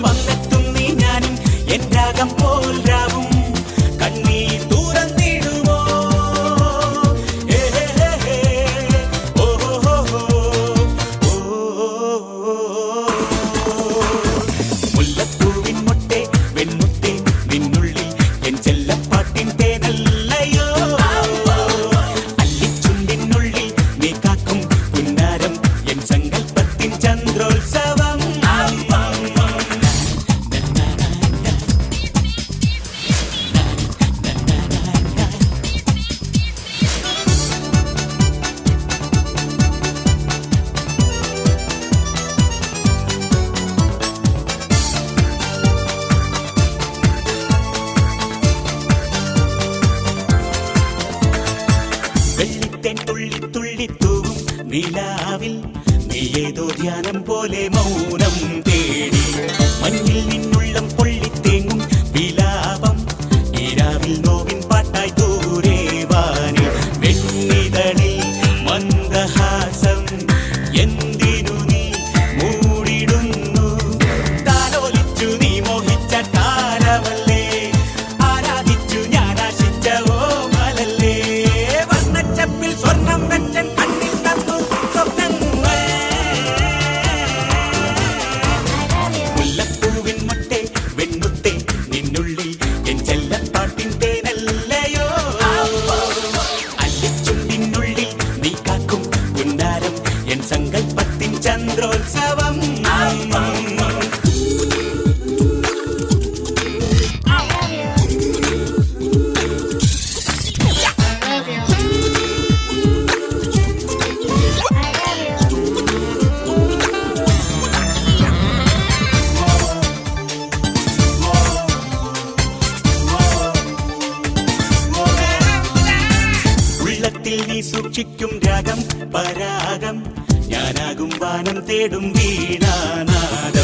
വന്നെത്തും നീ ഞാനും എൻ രാഗം പോൽ രാവും കണ്ണീർ തുറന്നിടുമോ മുല്ലപ്പൂവിൻ മൊട്ടെ വെൺമുട്ടെ നിന്നുള്ളിൽ എൻ ചെല്ലപ്പാട്ടിൻ തേനല്ലയോ അല്ലിച്ചുണ്ടിനുള്ളിൽ നീ കാക്കും പുന്നാരം എൻ സങ്കൽപ്പത്തിൻ ചന്ദ്രോത്സവം വെള്ളിത്തേൻ തുള്ളി തുള്ളിത്തൂവും നിലാവിൽ നീ ഏതോ ധ്യാനം പോലെ മൗനം തേടി മഞ്ഞിൽ നിന്നുള്ളം പൊള്ളിത്തേങ്ങും വിലാപം ഈരാവിൽ നോവിൻ പാട്ടായി ദൂരെ വാനിൽ വെണ്ണിതളിൽ മന്ദഹാസം എന്തിനു നീ മൂടിടുന്നു താലോലിച്ചു നീ മോഹിച്ച താരമല്ലേ ആരാധിച്ചു ഞാൻ ആശിച്ച ഓമലല്ലേ വർണ്ണച്ചപ്പിൽ സ്വർണം വെച്ചൻ കണ്ണിൽ തന്നു സ്വപ്നങ്ങൾ മുല്ലപ്പൂവിൻ മൊട്ടെ വെൺമുട്ടെ നിന്നുള്ളിൽ എൻ ചെല്ലപ്പാട്ടിൻ തേനല്ലയോ അല്ലിച്ചുണ്ടിനുള്ളിൽ നീ കാക്കും പുന്നാരം എൻ സങ്കൽപ്പത്തിൻ ചന്ദ്രോത്സവം ഉള്ളത്തിൽ നീ സൂക്ഷിക്കും രാഗം പരാഗം ഞാനാകും വാനം തേടും വീണാനാദം